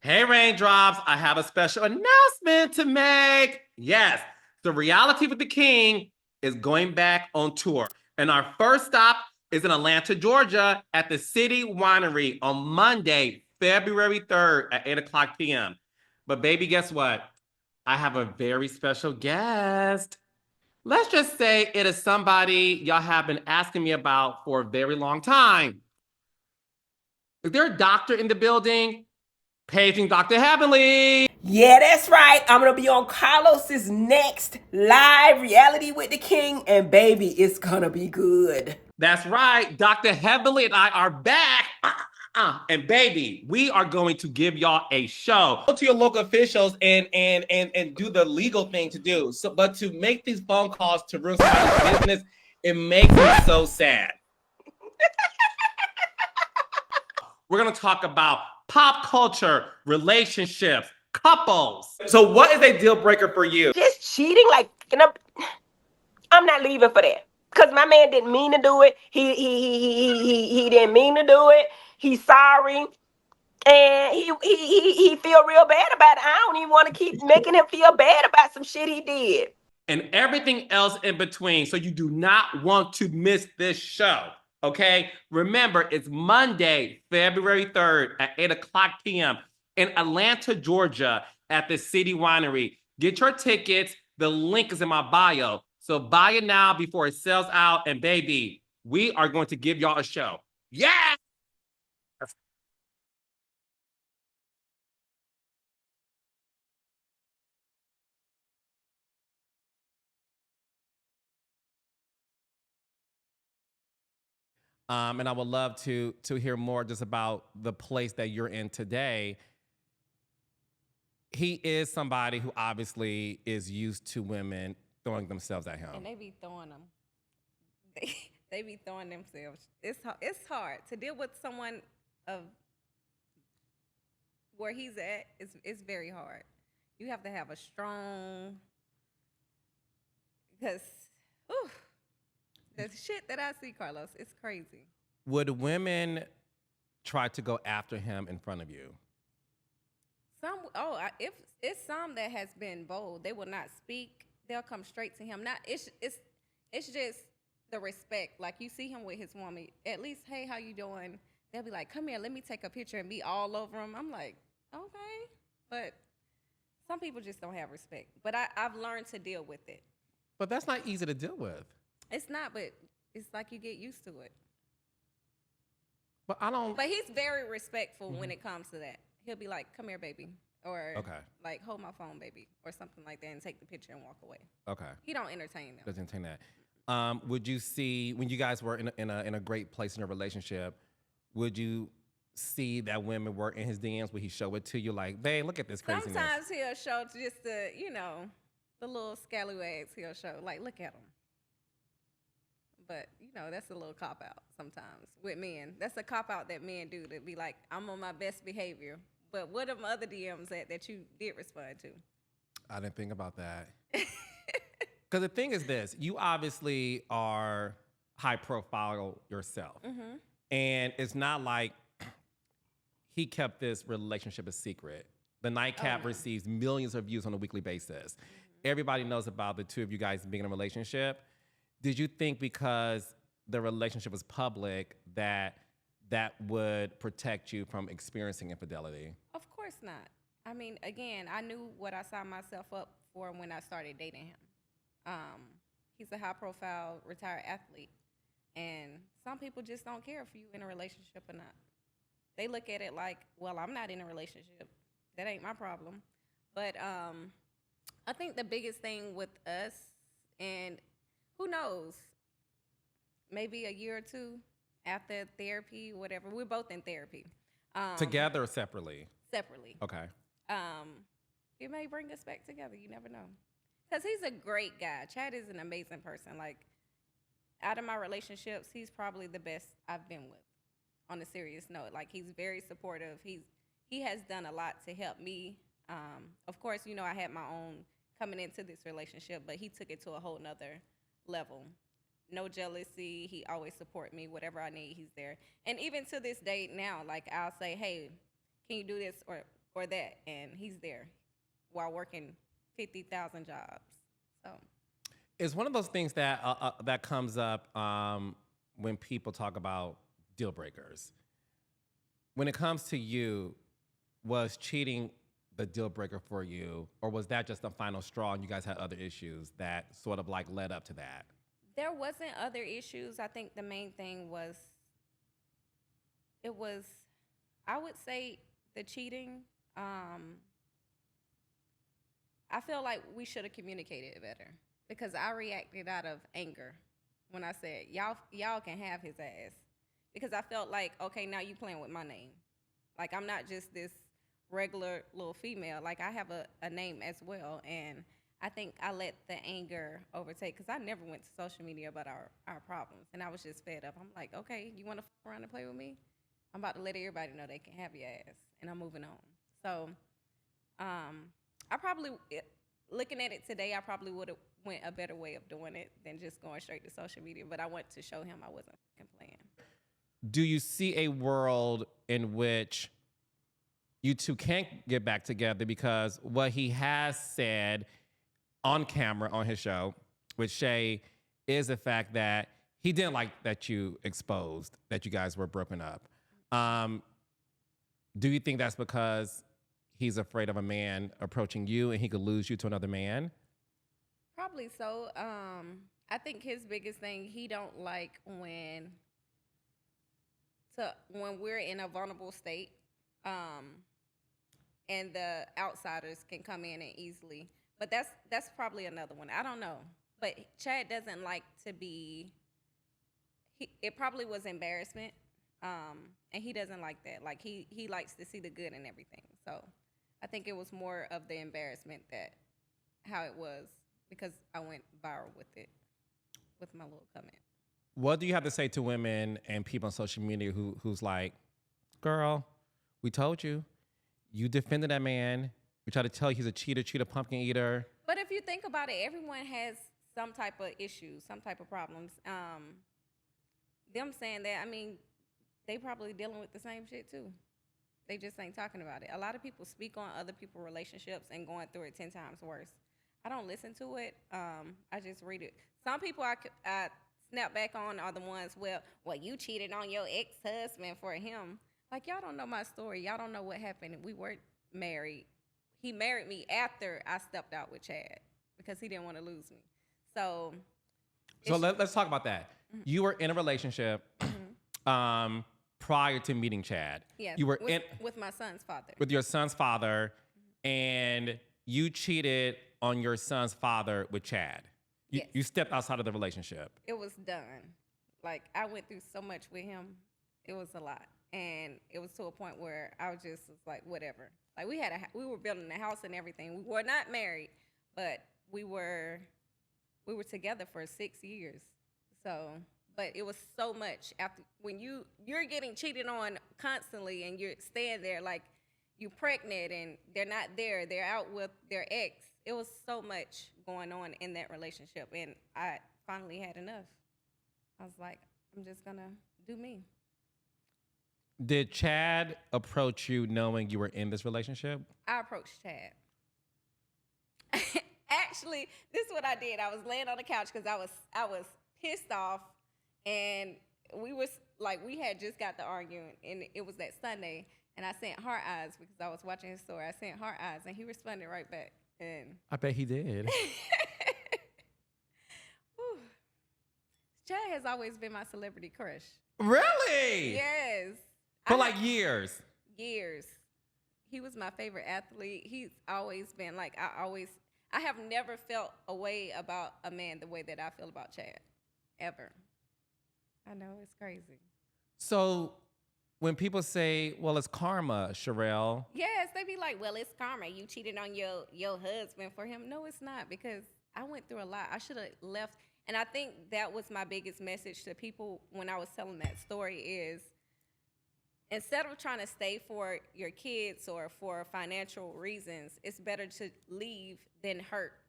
Hey, Raindrops, I have a special announcement to make. Yes, the Reality with the King is going back on tour. And our first stop is in Atlanta, Georgia at the City Winery on Monday, February 3rd at 8 o'clock p.m. But, baby, guess what? I have a very special guest. Let's just say it is somebody y'all have been asking me about for a very long time. Is there a doctor in the building? Paging Dr. Heavenly. Yeah, that's right. I'm gonna be on Carlos's next live reality with the king, and baby, it's gonna be good. That's right. Dr. Heavenly and I are back. And baby, we are going to give y'all a show. Go to your local officials and do the legal thing to do. So, but to make these phone calls to ruin somebody's business, it makes me so sad. We're gonna talk about pop culture, relationships, couples. So, what is a deal breaker for you? Just cheating, like, I'm not leaving for that. Cause my man didn't mean to do it. He didn't mean to do it. He's sorry. And he feel real bad about it. I don't even want to keep making him feel bad about some shit he did. And everything else in between. So you do not want to miss this show. Okay? Remember, it's Monday, February 3rd at 8 o'clock p.m. in Atlanta, Georgia at the City Winery. Get your tickets. The link is in my bio. So buy it now before it sells out. And baby, we are going to give y'all a show. Yeah! And I would love to hear more just about the place that you're in today. He is somebody who obviously is used to women throwing themselves at him. And they be throwing them. They be throwing themselves. It's hard to deal with someone of where he's at. It's very hard. You have to have a strong, because the shit that I see, Carlos, it's crazy. Would women try to go after him in front of you? If it's some that has been bold, they will not speak. They'll come straight to him. Not it's just the respect. Like, you see him with his woman, at least, hey, how you doing? They'll be like, come here, let me take a picture, and be all over him. I'm like, okay, but some people just don't have respect. But I've learned to deal with it. But that's not easy to deal with. It's not, but it's like you get used to it. But I don't. But he's very respectful when it comes to that. He'll be like, come here, baby. Or like, hold my phone, baby. Or something like that, and take the picture and walk away. Okay. He don't entertain them. Doesn't entertain that. Would you see, when you guys were in a great place in a relationship, would you see that women were in his DMs? Would he show it to you like, babe, look at this craziness? Sometimes he'll show just the little scallywags he'll show. Like, look at him. But, that's a little cop-out sometimes with men. That's a cop-out that men do, to be like, I'm on my best behavior. But what are my other DMs that you did respond to? I didn't think about that. Because the thing is this, you obviously are high profile yourself. Mm-hmm. And it's not like he kept this relationship a secret. The Nightcap receives millions of views on a weekly basis. Mm-hmm. Everybody knows about the two of you guys being in a relationship. Did you think because the relationship was public that would protect you from experiencing infidelity? Of course not. I mean, again, I knew what I signed myself up for when I started dating him. He's a high-profile retired athlete, and some people just don't care if you're in a relationship or not. They look at it like, well, I'm not in a relationship. That ain't my problem. But I think the biggest thing with us, and who knows, maybe a year or two after therapy, whatever. We're both in therapy. Together or separately? Separately. Okay. It may bring us back together. You never know. Because he's a great guy. Chad is an amazing person. Like, out of my relationships, he's probably the best I've been with, on a serious note. Like, he's very supportive. He has done a lot to help me. Of course, I had my own coming into this relationship, but he took it to a whole nother level. No jealousy. He always support me. Whatever I need, he's there. And even to this day now, like, I'll say, hey, can you do this? for that, and he's there while working 50,000 jobs. So It's one of those things that that comes up when people talk about deal breakers. When it comes to you, was cheating the deal breaker for you, or was that just the final straw and you guys had other issues that sort of like led up to that? there wasn't other issues. I think the main thing was it was, I would say, the cheating. I feel like we should have communicated better because I reacted out of anger when I said y'all can have his ass, because I felt like, okay, now you playing with my name. Like, I'm not just this regular little female. Like, I have a name as well, and I think I let the anger overtake because I never went to social media about our problems, and I was just fed up. I'm like, okay, you want to fuck around and play with me? I'm about to let everybody know they can have your ass, and I'm moving on. So, I probably, looking at it today, I probably would have went a better way of doing it than just going straight to social media. But I want to show him I wasn't fucking playing. Do you see a world in which you two can't get back together? Because what he has said on camera on his show with Shay is the fact that he didn't like that you exposed that you guys were broken up. Do you think that's because he's afraid of a man approaching you and he could lose you to another man? Probably so. I think his biggest thing, he don't like when we're in a vulnerable state, and the outsiders can come in and easily. But that's probably another one. I don't know. But Chad doesn't like to be. It probably was embarrassment, and he doesn't like that. Like, he likes to see the good in everything. So I think it was more of the embarrassment that how it was, because I went viral with it, with my little comment. What do you have to say to women and people on social media who's like, girl, we told you. You defended that man. We tried to tell you he's a cheater, pumpkin eater. But if you think about it, everyone has some type of issues, some type of problems. Them saying that, I mean, they probably dealing with the same shit too. They just ain't talking about it. A lot of people speak on other people's relationships and going through it 10 times worse. I don't listen to it. I just read it. Some people I snap back on are the ones, well, you cheated on your ex-husband for him. Like, y'all don't know my story. Y'all don't know what happened. We weren't married. He married me after I stepped out with Chad because he didn't want to lose me. So let's talk about that. Mm-hmm. You were in a relationship prior to meeting Chad. Yes, you were with my son's father. With your son's father, and you cheated on your son's father with Chad. Yes. You stepped outside of the relationship. It was done. Like, I went through so much with him. It was a lot. And it was to a point where I was like, whatever. Like, we were building a house and everything. We were not married, but we were together for 6 years. So, but it was so much after when you're getting cheated on constantly and you're staying there, like, you're pregnant and they're not there. They're out with their ex. It was so much going on in that relationship, and I finally had enough. I was like, I'm just gonna do me. Did Chad approach you knowing you were in this relationship? I approached Chad. Actually, this is what I did. I was laying on the couch because I was pissed off, and we had just got to arguing, and it was that Sunday, and I sent heart eyes because I was watching his story. I sent heart eyes, and he responded right back. And I bet he did. Chad has always been my celebrity crush. Really? Yes. For like years. Years. He was my favorite athlete. He's always been like, I have never felt a way about a man the way that I feel about Chad. Ever. I know, it's crazy. So when people say, well, it's karma, Sharelle. Yes, they be like, well, it's karma. You cheated on your husband for him. No, it's not, because I went through a lot. I should have left. And I think that was my biggest message to people when I was telling that story is, instead of trying to stay for your kids or for financial reasons, it's better to leave than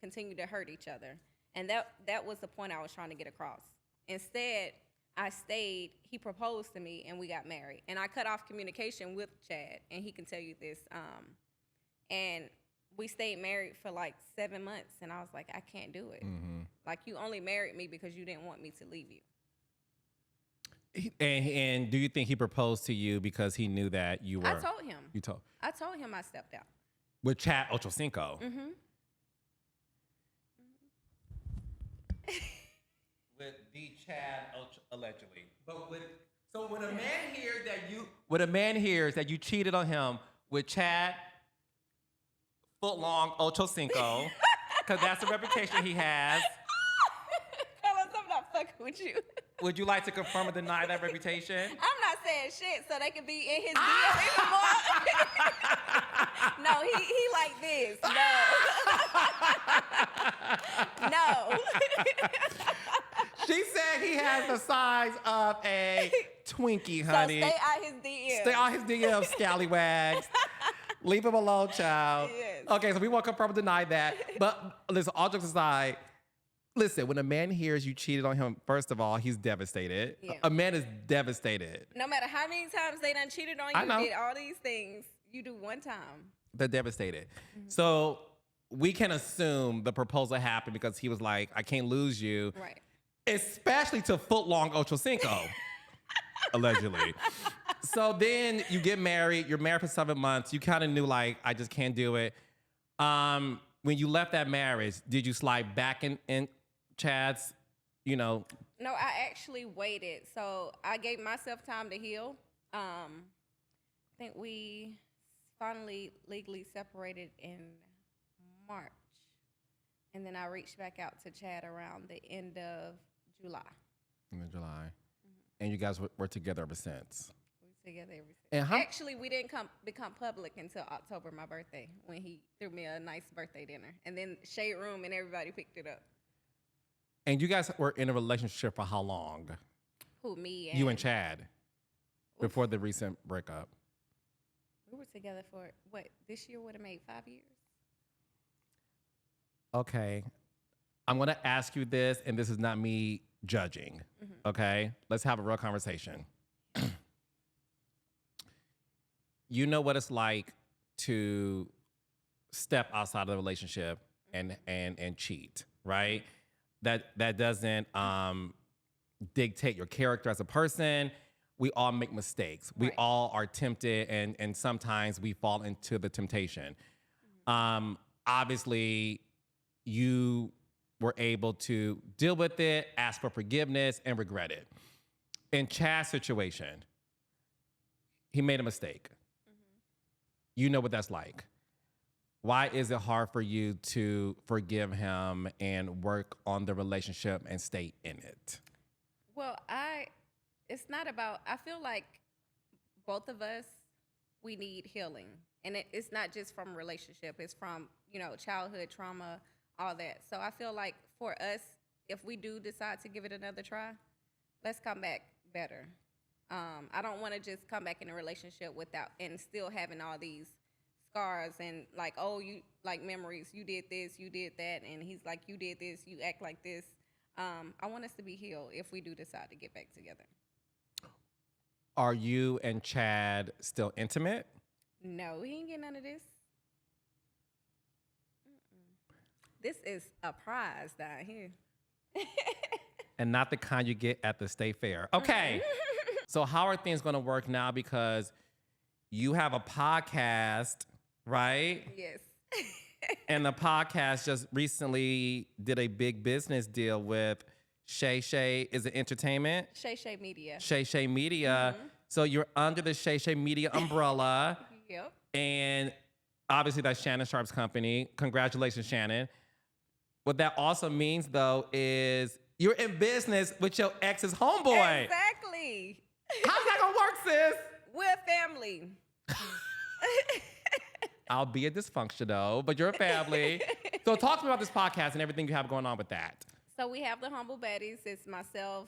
continue to hurt each other. And that was the point I was trying to get across. Instead, I stayed, he proposed to me, and we got married. And I cut off communication with Chad, and he can tell you this. And we stayed married for like 7 months, and I was like, I can't do it. Like, you only married me because you didn't want me to leave you. And do you think he proposed to you because he knew that you were? I told him. You told? I told him I stepped out. With Chad Ochocinco. With the Chad allegedly. But when a man hears that you cheated on him with Chad Footlong Ochocinco, because that's the reputation he has. Carlos, I'm not fucking with you. Would you like to confirm or deny that reputation? I'm not saying shit so they can be in his DM even more. No, he like this. No. No. She said he has the size of a Twinkie, honey. So stay out his DM. Stay out his DM, scallywags. Leave him alone, child. Yes. Okay, so we won't confirm or deny that. But listen, all jokes aside, listen, when a man hears you cheated on him, first of all, he's devastated. Yeah. A man is devastated. No matter how many times they done cheated on I you, know. did all these things, you do one time. They're devastated. So we can assume the proposal happened because he was like, I can't lose you. Right. Especially to Footlong Ochocinco, allegedly. So then you get married. You're married for 7 months. You kind of knew, like, I just can't do it. When you left that marriage, did you slide back in Chad's, No, I actually waited. So I gave myself time to heal. I think we finally legally separated in March. And then I reached back out to Chad around the end of July. In July. And you guys were together ever since. We were together ever since. And Actually, we didn't become public until October, my birthday, when he threw me a nice birthday dinner. And then Shade Room and everybody picked it up. And you guys were in a relationship for how long? Who, me You and Chad, before the recent breakup. We were together for, this year would have made 5 years? Okay. I'm going to ask you this, and this is not me judging, okay? Let's have a real conversation. You know what it's like to step outside of the relationship and cheat, right? That doesn't dictate your character as a person. We all make mistakes. We Right. all are tempted, and sometimes we fall into the temptation. Obviously, you were able to deal with it, ask for forgiveness, and regret it. In Chad's situation, he made a mistake. You know what that's like. Why is it hard for you to forgive him and work on the relationship and stay in it? Well, it's not about, I feel like both of us, we need healing. And it's not just from relationship, it's from, childhood trauma, all that. So I feel like for us, if we do decide to give it another try, let's come back better. I don't want to just come back in a relationship without, and still having all these scars and like, oh, you like memories, you did this, you did that. And he's like, you did this, you act like this. I want us to be healed if we do decide to get back together. Are you and Chad still intimate? No, he ain't getting none of this. This is a prize down here. And not the kind you get at the state fair. Okay. So how are things going to work now? Because you have a podcast, right? Yes. And the podcast just recently did a big business deal with Shay Shay. Is it entertainment? Shay Shay Media. Shay Shay Media. So you're under the Shay Shay Media umbrella. Yep. And obviously that's Shannon Sharpe's company. Congratulations, Shannon. What that also means, though, is you're in business with your ex's homeboy. Exactly. How's that gonna work, sis? We're family. I'll be a dysfunctional, but you're a family. So talk to me about this podcast and everything you have going on with that. So we have the Humble Baddies. It's myself,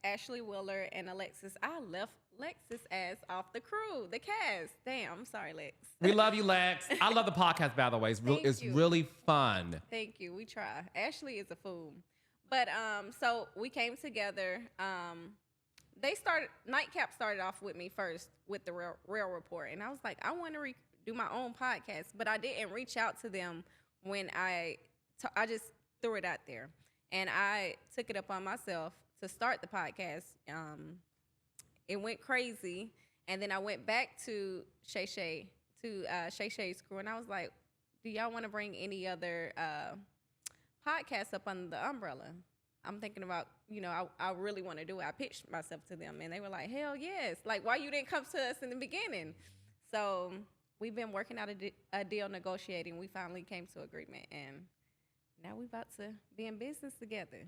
Ashley Willer, and Alexis. I left Lex's ass off the crew, the cast. Damn, I'm sorry, Lex. We love you, Lex. I love the podcast, by the way. It's you. really fun. Thank you. We try. Ashley is a fool. But so we came together. Nightcap started off with me first with the Real Report. And I was like, I want to do my own podcast, but I didn't reach out to them when I just threw it out there, and I took it upon myself to start the podcast. It went crazy, and then I went back to Shay Shay's crew, and I was like, "Do y'all want to bring any other podcasts up under the umbrella?" I'm thinking about, I really want to do it. I pitched myself to them, and they were like, "Hell yes!" Like, why you didn't come to us in the beginning? So we've been working out a deal, negotiating. We finally came to agreement, and now we're about to be in business together.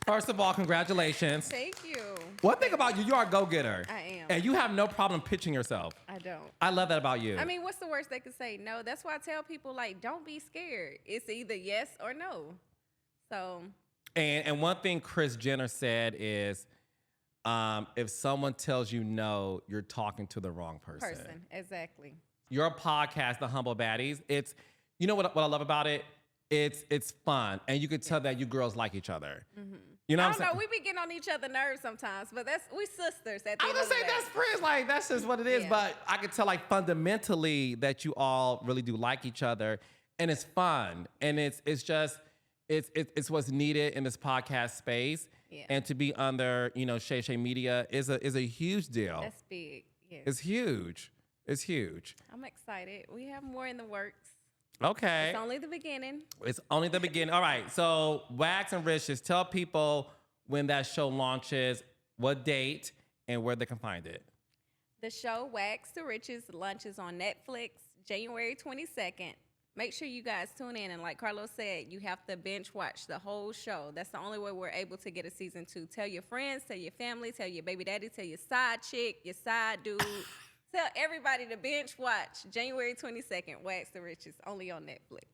First of all, congratulations. Thank you. One thing about you, you are a go-getter. I am. And you have no problem pitching yourself. I don't. I love that about you. I mean, what's the worst they could say? No. That's why I tell people, like, don't be scared. It's either yes or no. So. And one thing Kris Jenner said is, if someone tells you no, you're talking to the wrong person. Exactly. Your podcast, The Humble Baddies, it's, you know what I love about it? It's fun. And you can tell that you girls like each other. Mm-hmm. You know I what I'm don't saying? know. We be getting on each other's nerves sometimes, but we sisters at the I end was of gonna the say day. that's friends. Like, that's just what it is. Yeah. But I could tell, like, fundamentally that you all really do like each other, and it's fun, and it's what's needed in this podcast space. Yeah. And to be under, Shay Shay Media is a huge deal. That's big. Yes. It's huge. It's huge. I'm excited. We have more in the works. Okay. It's only the beginning. It's only the beginning. All right. So Wax and Rich, just tell people when that show launches, what date, and where they can find it. The show Wax to Riches launches on Netflix January 22nd. Make sure you guys tune in. And like Carlos said, you have to binge watch the whole show. That's the only way we're able to get a season 2. Tell your friends, tell your family, tell your baby daddy, tell your side chick, your side dude. Tell everybody to binge watch January 22nd, Wax to Riches, only on Netflix.